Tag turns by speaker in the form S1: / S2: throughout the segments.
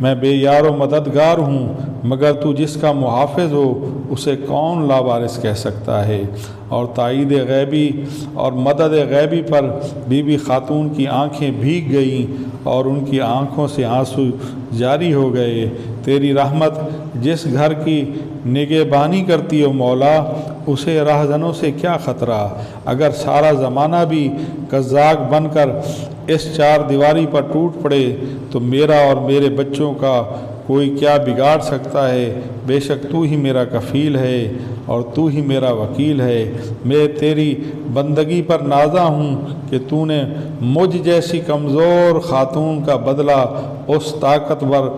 S1: میں بے یار و مددگار ہوں، مگر تو جس کا محافظ ہو اسے کون لاوارث کہہ سکتا ہے۔ اور تائید غیبی اور مدد غیبی پر بی بی خاتون کی آنکھیں بھیگ گئیں اور ان کی آنکھوں سے آنسو جاری ہو گئے۔ تیری رحمت جس گھر کی نگہبانی کرتی ہو مولا، اسے راہزنوں سے کیا خطرہ؟ اگر سارا زمانہ بھی قزاق بن کر اس چار دیواری پر ٹوٹ پڑے تو میرا اور میرے بچوں کا کوئی کیا بگاڑ سکتا ہے؟ بے شک تو ہی میرا کفیل ہے اور تو ہی میرا وکیل ہے۔ میں تیری بندگی پر نازا ہوں کہ تو نے مجھ جیسی کمزور خاتون کا بدلہ اس طاقتور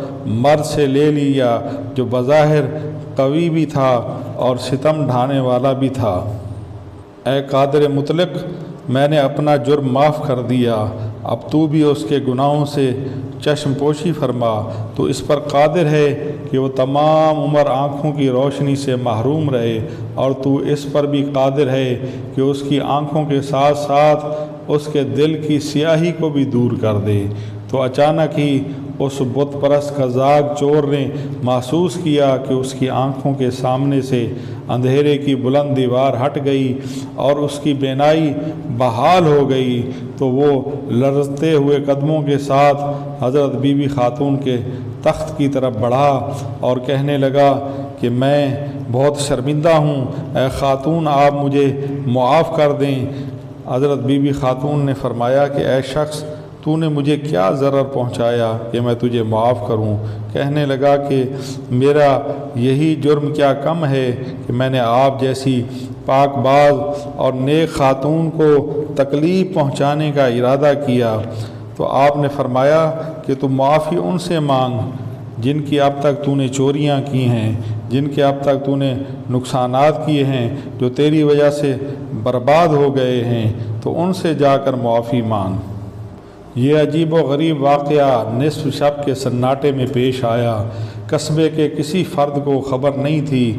S1: مرد سے لے لیا جو بظاہر قوی بھی تھا اور ستم ڈھانے والا بھی تھا۔ اے قادر مطلق، میں نے اپنا جرم معاف کر دیا، اب تو بھی اس کے گناہوں سے چشم پوشی فرما۔ تو اس پر قادر ہے کہ وہ تمام عمر آنکھوں کی روشنی سے محروم رہے، اور تو اس پر بھی قادر ہے کہ اس کی آنکھوں کے ساتھ ساتھ اس کے دل کی سیاہی کو بھی دور کر دے۔ تو اچانک ہی اس بت پرست قزاق چور نے محسوس کیا کہ اس کی آنکھوں کے سامنے سے اندھیرے کی بلند دیوار ہٹ گئی اور اس کی بینائی بحال ہو گئی۔ تو وہ لرزتے ہوئے قدموں کے ساتھ حضرت بی بی خاتون کے تخت کی طرف بڑھا اور کہنے لگا کہ میں بہت شرمندہ ہوں، اے خاتون آپ مجھے معاف کر دیں۔ حضرت بی بی خاتون نے فرمایا کہ اے شخص، تو نے مجھے کیا ضرر پہنچایا کہ میں تجھے معاف کروں؟ کہنے لگا کہ میرا یہی جرم کیا کم ہے کہ میں نے آپ جیسی پاک باز اور نیک خاتون کو تکلیف پہنچانے کا ارادہ کیا۔ تو آپ نے فرمایا کہ تو معافی ان سے مانگ جن کی اب تک تو نے چوریاں کی ہیں، جن کے اب تک تو نے نقصانات کیے ہیں، جو تیری وجہ سے برباد ہو گئے ہیں، تو ان سے جا کر معافی مانگ۔ یہ عجیب و غریب واقعہ نصف شب کے سناٹے میں پیش آیا۔ قصبے کے کسی فرد کو خبر نہیں تھی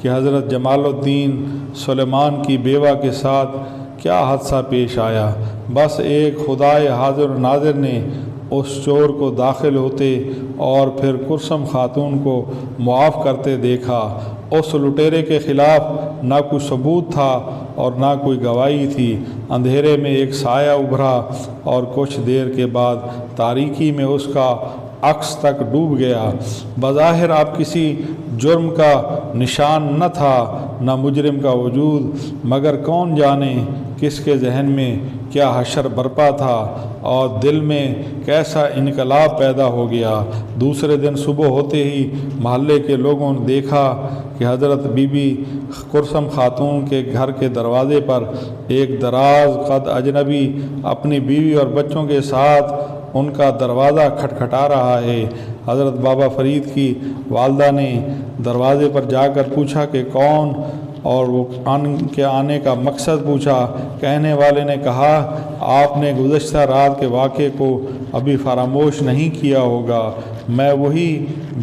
S1: کہ حضرت جمال الدین سلیمان کی بیوہ کے ساتھ کیا حادثہ پیش آیا۔ بس ایک خدائے حاضر و ناظر نے اس چور کو داخل ہوتے اور پھر کرسم خاتون کو معاف کرتے دیکھا۔ اس لٹیرے کے خلاف نہ کوئی ثبوت تھا اور نہ کوئی گواہی تھی۔ اندھیرے میں ایک سایہ ابھرا اور کچھ دیر کے بعد تاریکی میں اس کا عکس تک ڈوب گیا۔ بظاہر اب کسی جرم کا نشان نہ تھا، نہ مجرم کا وجود، مگر کون جانے کس کے ذہن میں کیا حشر برپا تھا اور دل میں کیسا انقلاب پیدا ہو گیا۔ دوسرے دن صبح ہوتے ہی محلے کے لوگوں نے دیکھا کہ حضرت بی بی کرسم خاتون کے گھر کے دروازے پر ایک دراز قد اجنبی اپنی بیوی اور بچوں کے ساتھ ان کا دروازہ کھٹکھٹا رہا ہے۔ حضرت بابا فرید کی والدہ نے دروازے پر جا کر پوچھا کہ کون، اور وہ ان کے آنے کا مقصد پوچھا۔ کہنے والے نے کہا آپ نے گزشتہ رات کے واقعے کو ابھی فراموش نہیں کیا ہوگا، میں وہی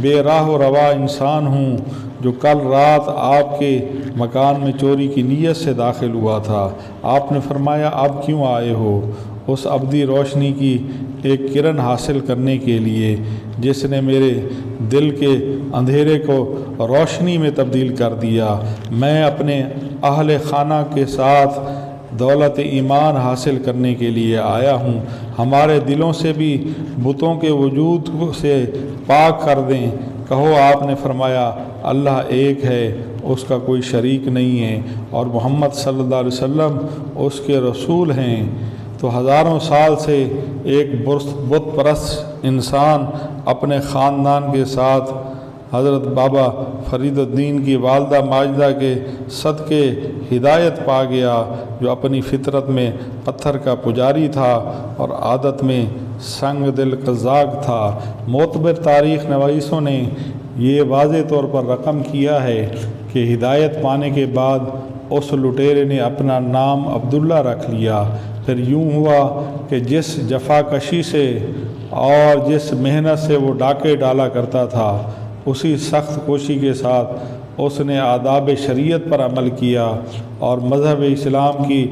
S1: بے راہ و روا انسان ہوں جو کل رات آپ کے مکان میں چوری کی نیت سے داخل ہوا تھا۔ آپ نے فرمایا اب کیوں آئے ہو؟ اس ابدی روشنی کی ایک کرن حاصل کرنے کے لیے جس نے میرے دل کے اندھیرے کو روشنی میں تبدیل کر دیا۔ میں اپنے اہل خانہ کے ساتھ دولت ایمان حاصل کرنے کے لیے آیا ہوں، ہمارے دلوں سے بھی بتوں کے وجود سے پاک کر دیں۔ کہو آپ نے فرمایا اللہ ایک ہے، اس کا کوئی شریک نہیں ہے، اور محمد صلی اللہ علیہ وسلم اس کے رسول ہیں۔ تو ہزاروں سال سے ایک بت پرست انسان اپنے خاندان کے ساتھ حضرت بابا فرید الدین کی والدہ ماجدہ کے صدقے ہدایت پا گیا، جو اپنی فطرت میں پتھر کا پجاری تھا اور عادت میں سنگ دل قزاق تھا۔ معتبر تاریخ نویسوں نے یہ واضح طور پر رقم کیا ہے کہ ہدایت پانے کے بعد اس لٹیرے نے اپنا نام عبداللہ رکھ لیا۔ پھر یوں ہوا کہ جس جفا کشی سے اور جس محنت سے وہ ڈاکے ڈالا کرتا تھا، اسی سخت کوشی کے ساتھ اس نے آداب شریعت پر عمل کیا اور مذہب اسلام کی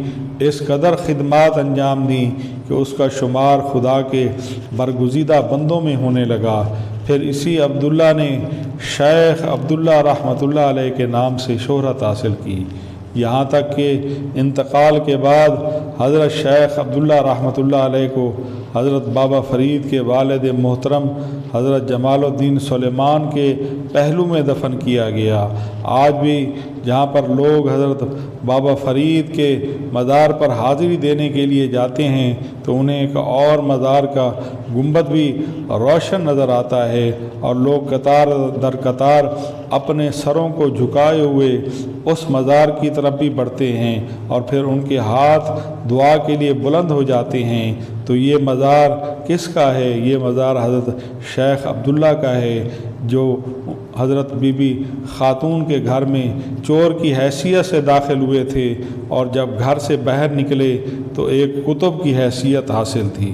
S1: اس قدر خدمات انجام دیں کہ اس کا شمار خدا کے برگزیدہ بندوں میں ہونے لگا۔ پھر اسی عبداللہ نے شیخ عبداللہ رحمتہ علیہ کے نام سے شہرت حاصل کی، یہاں تک کہ انتقال کے بعد حضرت شیخ عبداللہ رحمتہ علیہ کو حضرت بابا فرید کے والد محترم حضرت جمال الدین سلیمان کے پہلو میں دفن کیا گیا۔ آج بھی جہاں پر لوگ حضرت بابا فرید کے مزار پر حاضری دینے کے لیے جاتے ہیں تو انہیں ایک اور مزار کا گنبد بھی روشن نظر آتا ہے، اور لوگ قطار در قطار اپنے سروں کو جھکائے ہوئے اس مزار کی طرف بھی بڑھتے ہیں، اور پھر ان کے ہاتھ دعا کے لیے بلند ہو جاتے ہیں۔ تو یہ مزار کس کا ہے؟ یہ مزار حضرت شیخ عبداللہ کا ہے، جو حضرت بی بی خاتون کے گھر میں چور کی حیثیت سے داخل ہوئے تھے، اور جب گھر سے باہر نکلے تو ایک کتب کی حیثیت حاصل تھی۔